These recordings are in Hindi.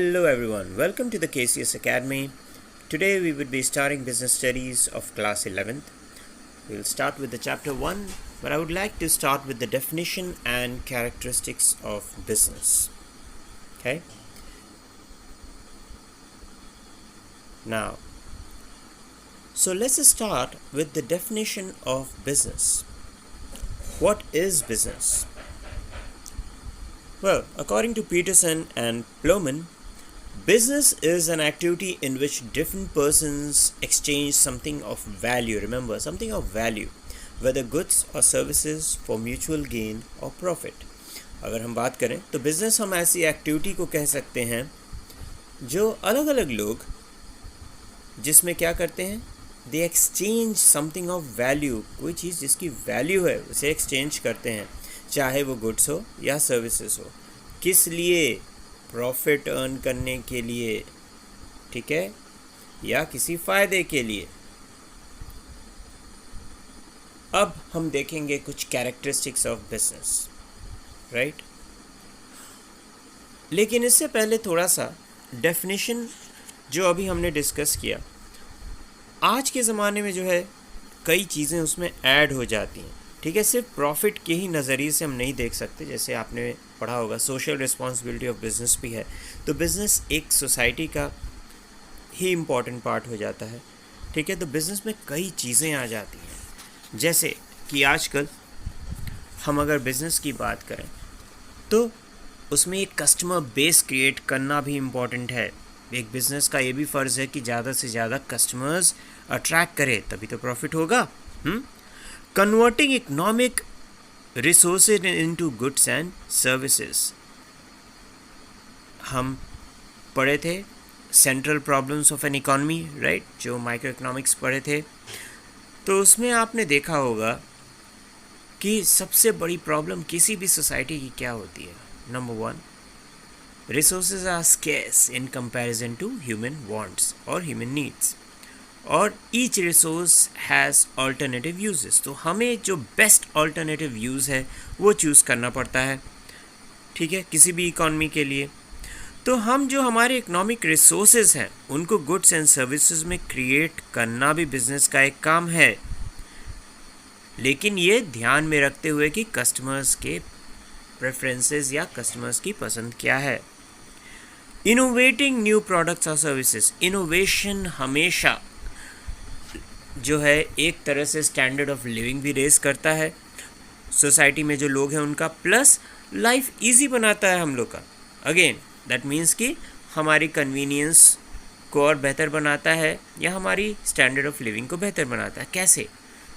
Hello everyone, welcome to the KCS Academy. Today we will be starting business studies of class 11th. We'll start with the chapter 1, but I would like to start with the definition and characteristics of business. Okay? Now, so let's start with the definition of business. What is business? Well, according to Peterson and Plowman, business is an activity in which different persons exchange something of value. Remember, something of value, whether goods or services for mutual gain or profit. अगर हम बात करें तो बिजनेस हम ऐसी एक्टिविटी को कह सकते हैं जो अलग अलग लोग जिसमें क्या करते हैं, दे एक्सचेंज समथिंग ऑफ वैल्यू. कोई चीज़ जिसकी वैल्यू है उसे एक्सचेंज करते हैं, चाहे वो गुड्स हो या सर्विसेज हो. किस लिए? प्रॉफिट अर्न करने के लिए, ठीक है, या किसी फ़ायदे के लिए. अब हम देखेंगे कुछ कैरेक्टरिस्टिक्स ऑफ बिजनेस, राइट. लेकिन इससे पहले थोड़ा सा डेफिनेशन जो अभी हमने डिस्कस किया, आज के ज़माने में जो है कई चीज़ें उसमें ऐड हो जाती हैं, ठीक है. सिर्फ प्रॉफिट के ही नज़रिए से हम नहीं देख सकते. जैसे आपने पढ़ा होगा सोशल रिस्पॉन्सिबिलिटी ऑफ बिज़नेस भी है. तो बिज़नेस एक सोसाइटी का ही इम्पॉर्टेंट पार्ट हो जाता है, ठीक है. तो बिज़नेस में कई चीज़ें आ जाती हैं. जैसे कि आजकल हम अगर बिज़नेस की बात करें तो उसमें एक कस्टमर बेस क्रिएट करना भी इम्पॉर्टेंट है. एक बिज़नेस का ये भी फ़र्ज़ है कि ज़्यादा से ज़्यादा कस्टमर्स अट्रैक्ट करे, तभी तो प्रॉफिट होगा. Converting economic resources into goods and services. हम पढ़े थे central problems of N economy, right, जो माइक्रो इकोनॉमिक्स पढ़े थे. तो उसमें आपने देखा होगा कि सबसे बड़ी प्रॉब्लम किसी भी सोसाइटी की क्या होती है. Number 1, resources are scarce in comparison to human wants और ह्यूमन नीड्स, और each resource has alternative uses. तो हमें जो बेस्ट ऑल्टरनेटिव यूज़ है वो चूज़ करना पड़ता है, ठीक है, किसी भी इकॉनमी के लिए. तो हम जो हमारे इकोनॉमिक रिसोर्सेज हैं उनको गुड्स एंड सर्विसेज में क्रिएट करना भी बिजनेस का एक काम है, लेकिन ये ध्यान में रखते हुए कि कस्टमर्स के प्रेफरेंसेस या कस्टमर्स की पसंद क्या है. इनोवेटिंग न्यू प्रोडक्ट्स और सर्विसेज. इनोवेशन हमेशा जो है एक तरह से स्टैंडर्ड ऑफ लिविंग भी रेज करता है सोसाइटी में जो लोग हैं उनका, प्लस लाइफ इजी बनाता है हम लोग का. अगेन दैट मीन्स कि हमारी कन्वीनियंस को और बेहतर बनाता है या हमारी स्टैंडर्ड ऑफ लिविंग को बेहतर बनाता है. कैसे?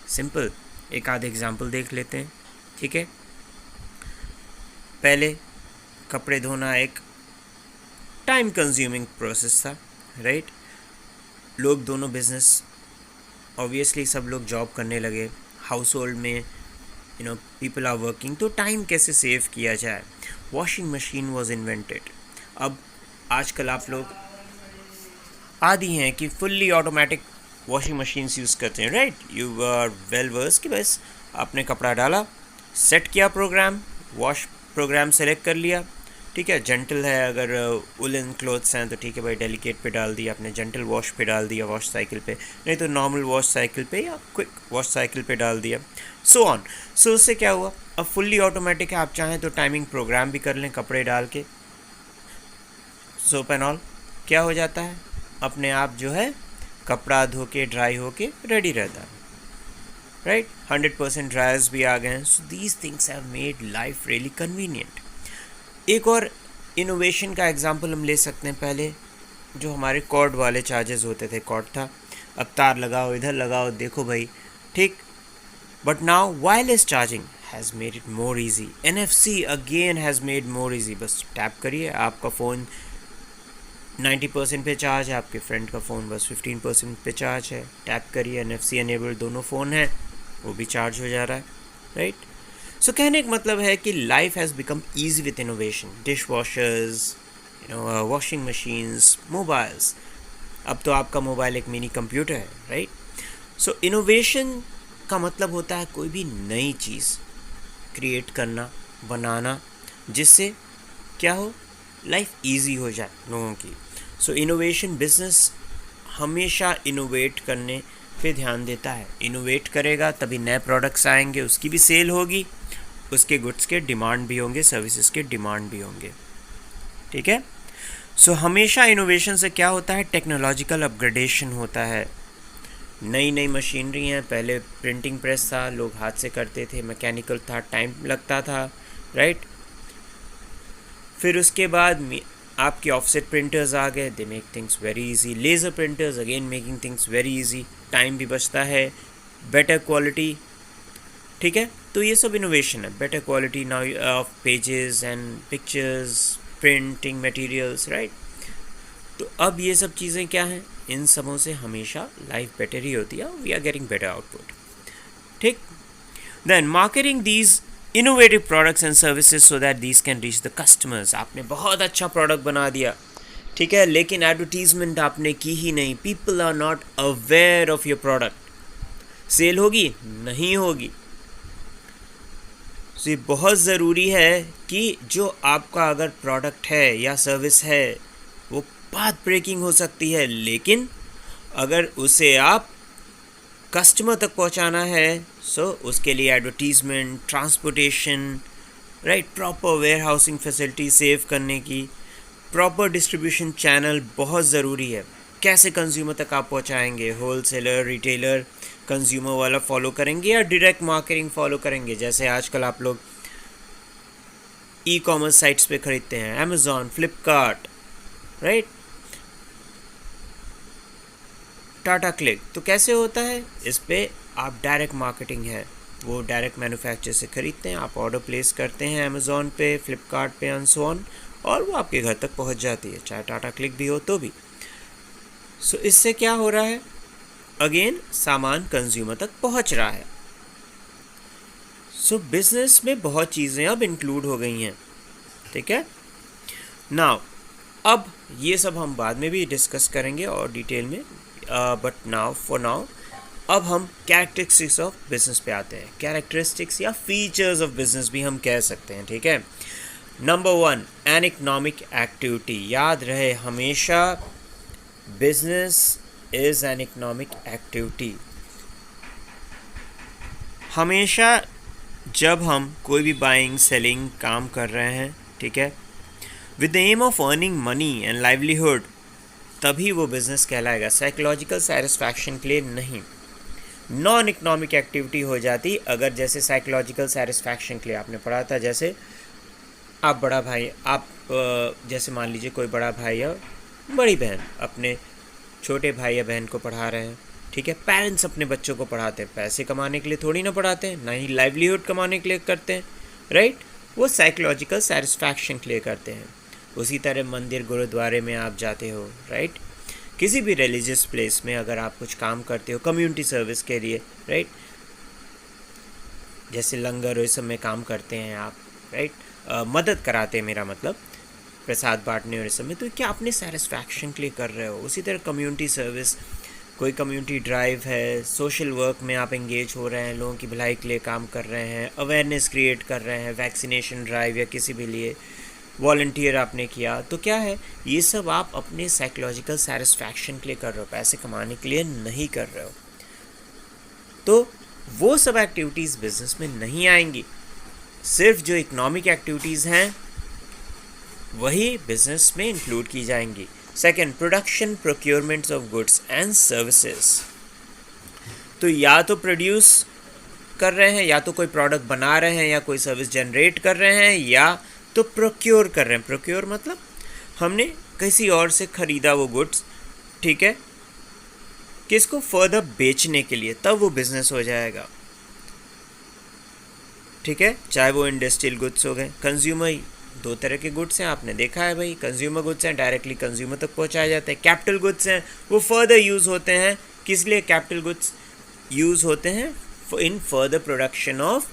सिंपल, एक आध एग्जांपल देख लेते हैं, ठीक है. पहले कपड़े धोना एक टाइम कंज्यूमिंग प्रोसेस था, राइट. लोग दोनों बिजनेस, ऑब्वियसली सब लोग जॉब करने लगे, हाउस होल्ड में पीपल आर वर्किंग, तो टाइम कैसे सेव किया जाए. Washing machine was invented. अब आजकल आप लोग आदी हैं कि fully automatic washing machines use करते हैं, right. You are well versed कि बस आपने कपड़ा डाला, सेट किया प्रोग्राम, वॉश प्रोग्राम सेलेक्ट कर लिया, ठीक है. जेंटल है, अगर वुलन क्लोथ्स हैं तो ठीक है भाई, डेलिकेट पे डाल दिया आपने, जेंटल वॉश पे डाल दिया, वॉश साइकिल पे, नहीं तो नॉर्मल वॉश साइकिल पे या क्विक वॉश साइकिल पे डाल दिया, सो ऑन. सो उससे क्या हुआ, अब फुल्ली ऑटोमेटिक है. आप चाहें तो टाइमिंग प्रोग्राम भी कर लें कपड़े डाल के, सोप एंड ऑल, क्या हो जाता है, अपने आप जो है कपड़ा धो के ड्राई हो के रेडी रहता है, राइट. 100% ड्रायर्स भी आ गए हैं. So these things have made life really convenient. एक और इनोवेशन का एग्जांपल हम ले सकते हैं. पहले जो हमारे कॉर्ड वाले चार्जेस होते थे, कॉर्ड था, अब तार लगाओ, इधर लगाओ, देखो भाई, ठीक. But now wireless charging has made it more easy. NFC again has made more easy. बस टैप करिए, आपका फ़ोन 90% पे चार्ज है, आपके फ्रेंड का फ़ोन बस 15% पे चार्ज है. टैप करिए, NFC एनेबल्ड दोनों फ़ोन हैं, वो भी चार्ज हो जा रहा है, राइट. सो कहने का मतलब है कि life has become easy with innovation. Dish washers, washing machines, mobiles. अब तो आपका मोबाइल एक मिनी कंप्यूटर है, राइट. सो इनोवेशन का मतलब होता है कोई भी नई चीज़ क्रिएट करना, बनाना, जिससे क्या हो, लाइफ ईजी हो जाए लोगों की। सो इनोवेशन बिजनेस हमेशा इनोवेट करने पे ध्यान देता है। इनोवेट करेगा तभी नए प्रोडक्ट्स आएंगे, उसकी भी सेल होगी, उसके गुड्स के डिमांड भी होंगे, सर्विसेज के डिमांड भी होंगे। ठीक है। सो हमेशा इनोवेशन से क्या होता है, टेक्नोलॉजिकल अपग्रेडेशन होता है। नई नई मशीनरी हैं, पहले प्रिंटिंग प्रेस था, लोग हाथ से करते थे, मैकेनिकल था, टाइम लगता था, राइट। फिर उसके बाद आपके ऑफसेट प्रिंटर्स आ गए, they make things very easy. Laser printers again making things very easy, time भी बचता है, बेटर क्वालिटी। ठीक है। तो ये सब इनोवेशन है, better quality now of pages and pictures, printing materials, right. तो अब ये सब चीज़ें क्या हैं, इन सबों से हमेशा लाइफ बेटर ही होती है, we are getting better output. ठीक। Then marketing these innovative products and services so that these can reach the customers. आपने बहुत अच्छा प्रोडक्ट बना दिया, ठीक है, लेकिन एडवर्टीजमेंट आपने की ही नहीं, people are not aware of your product. Sale होगी? नहीं होगी। तो ये बहुत ज़रूरी है कि जो आपका अगर प्रोडक्ट है या सर्विस है वो पाथ ब्रेकिंग हो सकती है, लेकिन अगर उसे आप कस्टमर तक पहुंचाना है सो उसके लिए advertisement, transportation, right, proper warehousing facility save करने की, प्रॉपर डिस्ट्रीब्यूशन चैनल बहुत ज़रूरी है। कैसे कंज्यूमर तक आप पहुंचाएंगे, होलसेलर, रिटेलर, कंज्यूमर वाला फॉलो करेंगे या डायरेक्ट मार्केटिंग फॉलो करेंगे? जैसे आजकल आप लोग ई कॉमर्स साइट्स पे ख़रीदते हैं, Amazon, Flipkart, right, Tata click. तो कैसे होता है, इस पे आप डायरेक्ट मार्केटिंग है, वो डायरेक्ट मैन्युफैक्चर से ख़रीदते हैं, आप ऑर्डर प्लेस करते हैं अमेज़ॉन पे, फ्लिपकार्ट पे एंड सो ऑन, और वो आपके घर तक पहुंच जाती है, चाहे टाटा क्लिक भी हो तो भी। सो इससे क्या हो रहा है, अगेन सामान कंज्यूमर तक पहुंच रहा है। सो बिजनेस में बहुत चीज़ें अब इंक्लूड हो गई हैं। ठीक है। नाउ अब ये सब हम बाद में भी डिस्कस करेंगे और डिटेल में, बट नाउ फॉर नाउ अब हम कैरेक्टरिस्टिक्स ऑफ बिजनेस पे आते हैं। कैरेक्टरिस्टिक्स या फीचर्स ऑफ बिजनेस भी हम कह सकते हैं। ठीक है। Number 1, an economic activity. याद रहे हमेशा, business is an economic activity. हमेशा जब हम कोई भी बाइंग सेलिंग काम कर रहे हैं, ठीक है, with the aim of earning money and livelihood, तभी वो बिजनेस कहलाएगा, साइकोलॉजिकल सेटिस्फैक्शन के लिए नहीं। नॉन इकोनॉमिक एक्टिविटी हो जाती अगर जैसे साइकोलॉजिकल सेटिस्फैक्शन के लिए आपने पढ़ा था, जैसे आप बड़ा भाई, आप जैसे मान लीजिए कोई बड़ा भाई या बड़ी बहन अपने छोटे भाई या बहन को पढ़ा रहे हैं, ठीक है, पेरेंट्स अपने बच्चों को पढ़ाते हैं, पैसे कमाने के लिए थोड़ी ना पढ़ाते हैं, ना ही लाइवलीहुड कमाने के लिए करते हैं, राइट, वो साइकोलॉजिकल सेटिस्फैक्शन के लिए करते हैं। उसी तरह मंदिर गुरुद्वारे में आप जाते हो, राइट, किसी भी रिलीजियस प्लेस में अगर आप कुछ काम करते हो कम्युनिटी सर्विस के लिए, राइट, जैसे लंगर इस सब में काम करते हैं आप, राइट, मदद कराते हैं, मेरा मतलब प्रसाद बांटने और इस सब में, तो क्या अपने सेटिस्फैक्शन के लिए कर रहे हो। उसी तरह कम्युनिटी सर्विस, कोई कम्युनिटी ड्राइव है, सोशल वर्क में आप एंगेज हो रहे हैं, लोगों की भलाई के लिए काम कर रहे हैं, अवेयरनेस क्रिएट कर रहे हैं, वैक्सीनेशन ड्राइव या किसी भी लिए वॉलंटियर आपने किया, तो क्या है, ये सब आप अपने साइकोलॉजिकल सेटिस्फैक्शन के लिए कर रहे हो, पैसे कमाने के लिए नहीं कर रहे हो। तो वो सब एक्टिविटीज़ बिजनेस में नहीं आएंगी। सिर्फ जो इकोनॉमिक एक्टिविटीज़ हैं वही बिजनेस में इंक्लूड की जाएंगी। Second, production procurements of goods and services. तो या तो प्रोड्यूस कर रहे हैं, या तो कोई प्रोडक्ट बना रहे हैं, या कोई सर्विस जनरेट कर रहे हैं, या तो प्रोक्योर कर रहे हैं। प्रोक्योर मतलब हमने किसी और से ख़रीदा वो गुड्स, ठीक है, किसको, फर्दर बेचने के लिए, तब वो बिजनेस हो जाएगा। ठीक है, चाहे वो इंडस्ट्रियल गुड्स हो गए, कंज्यूमर, दो तरह के गुड्स हैं, आपने देखा है भाई, कंज्यूमर गुड्स हैं डायरेक्टली कंज्यूमर तक पहुंचाए जाते हैं, कैपिटल गुड्स हैं वो फर्दर यूज़ होते हैं। किस लिए कैपिटल गुड्स यूज़ होते हैं? In further production of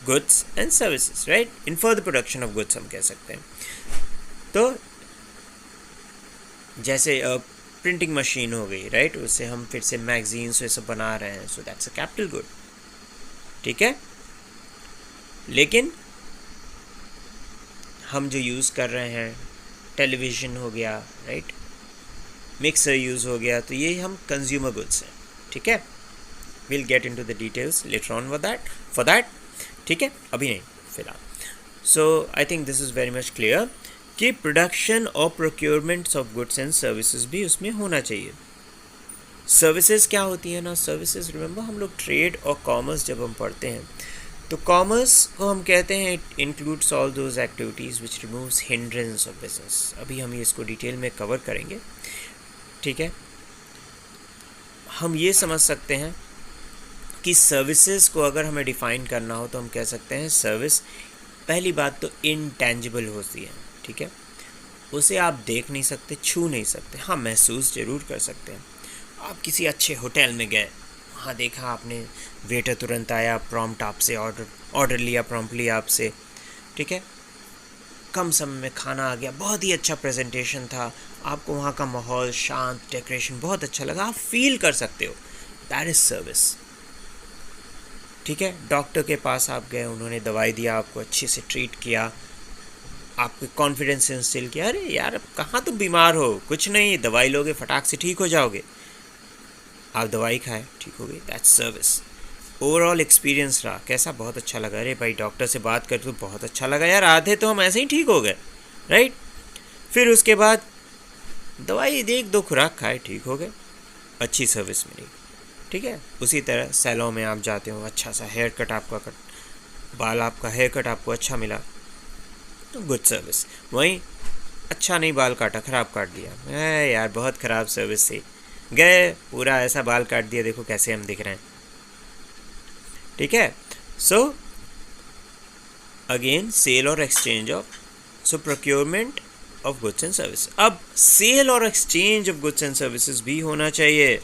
goods and services, right, in further production of goods हम कह सकते हैं। तो जैसे प्रिंटिंग मशीन हो गई, राइट, उससे हम फिर से मैगजीन्स ये सब बना रहे हैं, so that's a capital good. ठीक है, लेकिन हम जो यूज़ कर रहे हैं टेलीविज़न हो गया, राइट, मिक्सर यूज़ हो गया, तो ये हम कंज्यूमर गुड्स हैं, ठीक है। Will get into the details later on for that, ठीक है, अभी नहीं फिलहाल। So I think this is very much clear कि प्रोडक्शन और procurements of goods and services भी उसमें होना चाहिए। सर्विसेज क्या होती है ना, सर्विसेज रिमेंबर हम लोग ट्रेड और कॉमर्स जब हम पढ़ते हैं तो कॉमर्स को हम कहते हैं it includes all those activities which removes hindrance of business. अभी हम इसको डिटेल में कवर करेंगे, ठीक है। हम ये समझ सकते हैं कि सर्विसेज को अगर हमें डिफ़ाइन करना हो तो हम कह सकते हैं सर्विस, पहली बात तो इनटेंजिबल होती है, ठीक है, उसे आप देख नहीं सकते, छू नहीं सकते, हाँ महसूस ज़रूर कर सकते हैं। आप किसी अच्छे होटल में गए, वहाँ देखा आपने वेटर तुरंत आया, प्रॉम्प्ट आपसे ऑर्डर लिया प्रॉम्प्टली आपसे, ठीक है, कम समय में खाना आ गया, बहुत ही अच्छा प्रेजेंटेशन था, आपको वहाँ का माहौल शांत, डेकोरेशन बहुत अच्छा लगा, आप फील कर सकते हो, दैट इज़ सर्विस, ठीक है। डॉक्टर के पास आप गए, उन्होंने दवाई दिया, आपको अच्छे से ट्रीट किया, आपको कॉन्फिडेंस इंस्टिल किया, अरे यार कहाँ तुम बीमार हो, कुछ नहीं, दवाई लोगे फटाक से ठीक हो जाओगे, आप दवाई खाए ठीक हो गई, दैट्स सर्विस। ओवरऑल एक्सपीरियंस रहा कैसा, बहुत अच्छा लगा, अरे भाई डॉक्टर से बात करके तो बहुत अच्छा लगा यार, आधे तो हम ऐसे ही ठीक हो गए, राइट। फिर उसके बाद दवाई एक दो खुराक खाए, ठीक हो गए, अच्छी सर्विस मिली, ठीक है। उसी तरह सैलून में आप जाते हो, अच्छा सा हेयर कट आपका बाल आपका हेयर कट आपको अच्छा मिला, तो गुड सर्विस। वहीं अच्छा नहीं बाल काटा, ख़राब काट दिया, यार बहुत ख़राब सर्विस थी, गए पूरा ऐसा बाल काट दिया, देखो कैसे हम दिख रहे हैं, ठीक है। सो अगेन सेल और exchange of, so procurement of goods and service. अब सेल और exchange of goods and services भी होना चाहिए,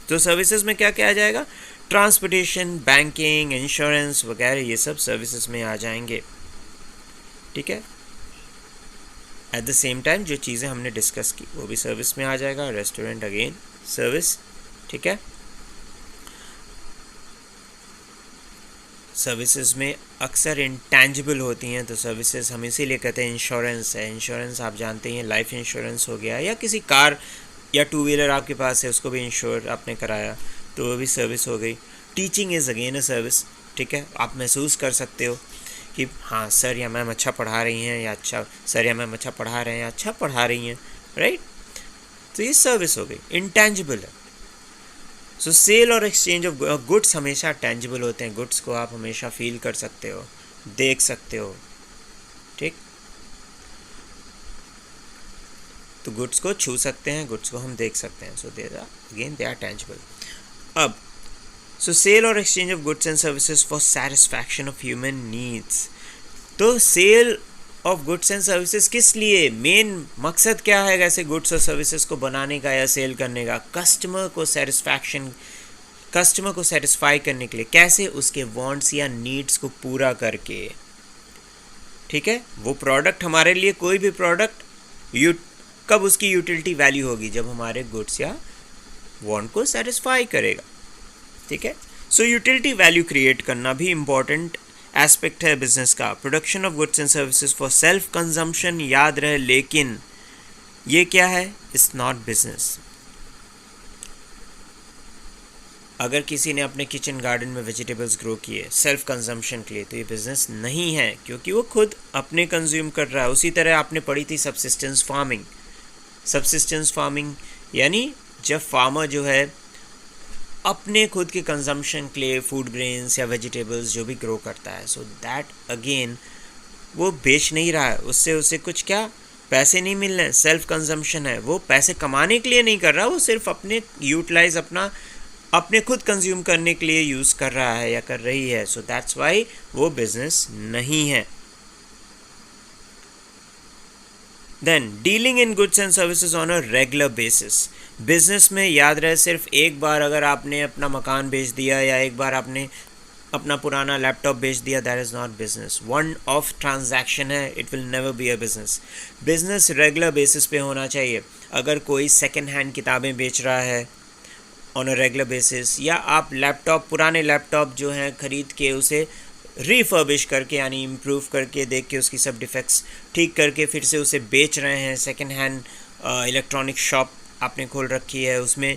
तो सर्विसेज में क्या क्या आ जाएगा, ट्रांसपोर्टेशन, बैंकिंग, इंश्योरेंस वगैरह, ये सब सर्विसेज में आ जाएंगे, ठीक है। एट द सेम टाइम जो चीज़ें हमने डिस्कस की वो भी सर्विस में आ जाएगा, रेस्टोरेंट अगेन सर्विस, ठीक है। सर्विसेज में अक्सर इंटेंजिबल होती हैं, तो सर्विसेज हम इसीलिए कहते हैं इंश्योरेंस है, इंश्योरेंस आप जानते हैं, लाइफ इंश्योरेंस हो गया, या किसी कार या टू व्हीलर आपके पास है उसको भी इंश्योर आपने कराया, तो वो भी सर्विस हो गई। Teaching is again a service, ठीक है, आप महसूस कर सकते हो कि हाँ सर या मैम अच्छा पढ़ा रही हैं, या अच्छा सर या मैम अच्छा पढ़ा रहे हैं, या अच्छा पढ़ा रही हैं, राइट, तो ये सर्विस हो गई, इंटेंजिबल है। सो सेल और एक्सचेंज ऑफ गुड्स हमेशा टेंजिबल होते हैं, गुड्स को आप हमेशा फील कर सकते हो, देख सकते हो, ठीक, तो गुड्स को छू सकते हैं, गुड्स को हम देख सकते हैं, सो दे आर टेंजिबल। अब सो सेल और exchange of goods and services for satisfaction of human needs, तो sale of goods and services किस लिए, मेन मकसद क्या है ऐसे गुड्स और सर्विसेज को बनाने का या सेल करने का, कस्टमर को सेटिस्फाई करने के लिए, कैसे, उसके वांट्स या नीड्स को पूरा करके, ठीक है। वो प्रोडक्ट हमारे लिए, कोई भी प्रोडक्ट कब उसकी यूटिलिटी वैल्यू होगी, जब हमारे गुड्स या वांट को सेटिस्फाई करेगा, ठीक है। सो यूटिलिटी वैल्यू क्रिएट करना भी इम्पॉर्टेंट एस्पेक्ट है बिजनेस का। Production of goods and services for self consumption, याद रहे, लेकिन ये क्या है, इट्स नॉट बिजनेस। अगर किसी ने अपने किचन गार्डन में वेजिटेबल्स ग्रो किए सेल्फ कंजम्पशन के लिए, तो ये बिजनेस नहीं है, क्योंकि वो खुद अपने कंज्यूम कर रहा है। उसी तरह आपने पढ़ी थी सब्सिस्टेंस फार्मिंग, सब्सिस्टेंस फार्मिंग यानी जब फार्मर जो है अपने खुद के कंजम्पशन के लिए फूड ग्रेन्स या वेजिटेबल्स जो भी ग्रो करता है, सो दैट अगेन वो बेच नहीं रहा है, उससे उसे कुछ क्या पैसे नहीं मिल रहे हैं, सेल्फ कंजम्पशन है, वो पैसे कमाने के लिए नहीं कर रहा, वो सिर्फ अपने यूटिलाइज अपने खुद कंज्यूम करने के लिए यूज़ कर रहा है या कर रही है, सो दैट्स वाई वो बिजनेस नहीं है। Then dealing in goods and services on a regular basis, business में याद रहे सिर्फ एक बार अगर आपने अपना मकान बेच दिया या एक बार आपने अपना पुराना लैपटॉप बेच दिया, that is not business, one off transaction है, it will never be a business. Business regular basis पे होना चाहिए। अगर कोई सेकेंड हैंड किताबें बेच रहा है ऑन अ रेगुलर बेसिस, या आप लैपटॉप पुराने लैपटॉप जो हैं ख़रीद के उसे रिफर्बिश करके यानी इम्प्रूव करके, देख के उसकी सब डिफेक्ट्स ठीक करके फिर से उसे बेच रहे हैं, सेकेंड हैंड इलेक्ट्रॉनिक शॉप आपने खोल रखी है उसमें,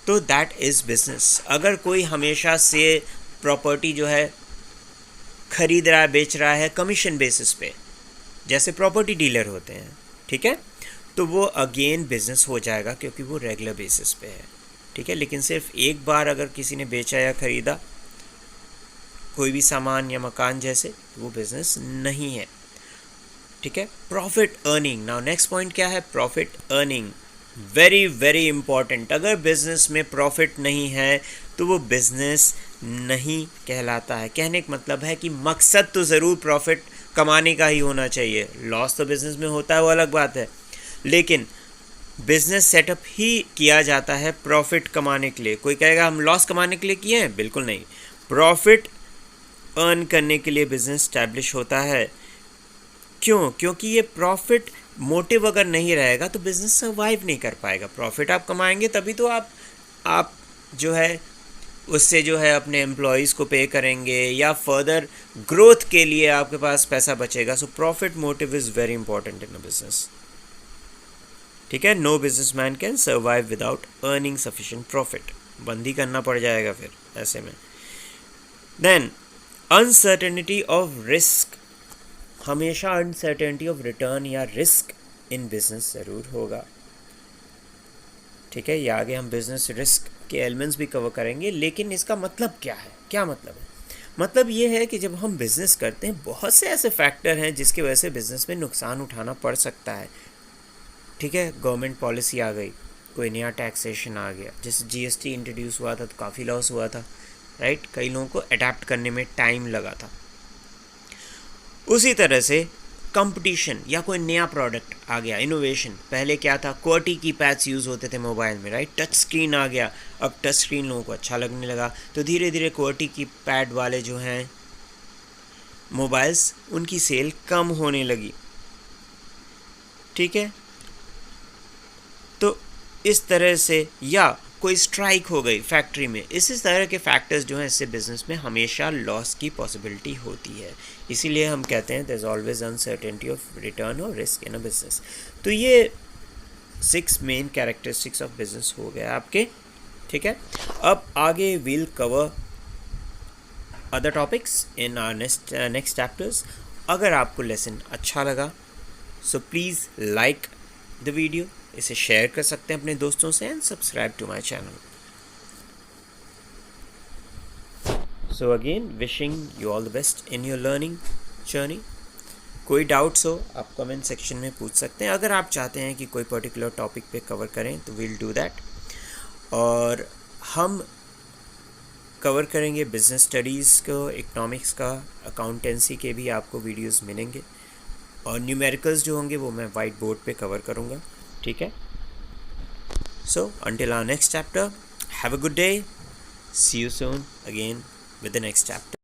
तो दैट इज़ बिजनेस। अगर कोई हमेशा से प्रॉपर्टी जो है खरीद रहा है, बेच रहा है कमीशन बेसिस पे, जैसे प्रॉपर्टी डीलर होते हैं, ठीक है, तो वो अगेन बिजनेस हो जाएगा क्योंकि वो रेगुलर बेसिस पे है, ठीक है। लेकिन सिर्फ एक बार अगर किसी ने बेचा या ख़रीदा कोई भी सामान या मकान जैसे, तो वो बिजनेस नहीं है, ठीक है। Profit earning, now next point क्या है, profit earning, very very important. अगर बिजनेस में प्रॉफिट नहीं है तो वो बिजनेस नहीं कहलाता है। कहने का मतलब है कि मकसद तो ज़रूर प्रॉफिट कमाने का ही होना चाहिए, लॉस तो बिजनेस में होता है वो अलग बात है, लेकिन बिजनेस सेटअप ही किया जाता है प्रॉफिट कमाने के लिए। कोई कहेगा हम लॉस कमाने के लिए किए हैं, बिल्कुल नहीं, प्रॉफिट अर्न करने के लिए बिजनेस स्टैब्लिश होता है। क्यों? क्योंकि ये प्रॉफिट मोटिव अगर नहीं रहेगा तो बिजनेस सर्वाइव नहीं कर पाएगा। प्रॉफिट आप कमाएंगे तभी तो आप जो है उससे जो है अपने एम्प्लॉयज़ को पे करेंगे या फर्दर ग्रोथ के लिए आपके पास पैसा बचेगा। So profit motive is very important in a business, ठीक है। No business man can survive without earning sufficient profit, बंद ही करना पड़ जाएगा फिर ऐसे में। देन अनसर्टेनिटी ऑफ रिस्क, हमेशा अनसर्टेनिटी ऑफ रिटर्न या रिस्क इन बिजनेस ज़रूर होगा, ठीक है। ये आगे हम बिजनेस रिस्क के एलिमेंट्स भी कवर करेंगे, लेकिन इसका मतलब क्या है, क्या मतलब है? मतलब ये है कि जब हम बिज़नेस करते हैं बहुत से ऐसे फैक्टर हैं जिसकी वजह से बिज़नेस में नुकसान उठाना पड़ सकता है, ठीक है। गवर्नमेंट पॉलिसी आ गई, कोई नया टैक्सेशन आ गया, जैसे जीएसटी इंट्रोड्यूस हुआ था तो काफ़ी लॉस हुआ था, राइट, कई लोगों को अडेप्ट करने में टाइम लगा था। उसी तरह से कंपटीशन या कोई नया प्रोडक्ट आ गया, इनोवेशन, पहले क्या था, क्वार्टी की पैड्स यूज़ होते थे मोबाइल में, राइट, टच स्क्रीन आ गया, अब टच स्क्रीन लोगों को अच्छा लगने लगा, तो धीरे धीरे क्वार्टी की पैड वाले जो हैं मोबाइल्स, उनकी सेल कम होने लगी, ठीक है। तो इस तरह से, या कोई स्ट्राइक हो गई फैक्ट्री में, इस तरह के फैक्टर्स जो हैं इससे बिजनेस में हमेशा लॉस की पॉसिबिलिटी होती है। इसीलिए हम कहते हैं there is always uncertainty of return और रिस्क इन अ बिजनेस। तो ये 6 मेन कैरेक्टरिस्टिक्स ऑफ बिजनेस हो गए आपके, ठीक है। अब आगे we'll cover other topics in our next chapters. अगर आपको लेसन अच्छा लगा so please like the video, इसे शेयर कर सकते हैं अपने दोस्तों से, and subscribe to my channel. So again wishing you all the best in your learning journey. कोई डाउट्स हो आप कमेंट सेक्शन में पूछ सकते हैं। अगर आप चाहते हैं कि कोई पर्टिकुलर टॉपिक पे कवर करें तो विल डू दैट, और हम कवर करेंगे बिजनेस स्टडीज़ को, इकोनॉमिक्स का, अकाउंटेंसी के भी आपको वीडियोस मिलेंगे, और न्यूमेरिकल्स जो होंगे वो मैं वाइट बोर्ड पे कवर करूँगा, ठीक है। So until our next chapter, have a good day, see you soon again with the next chapter.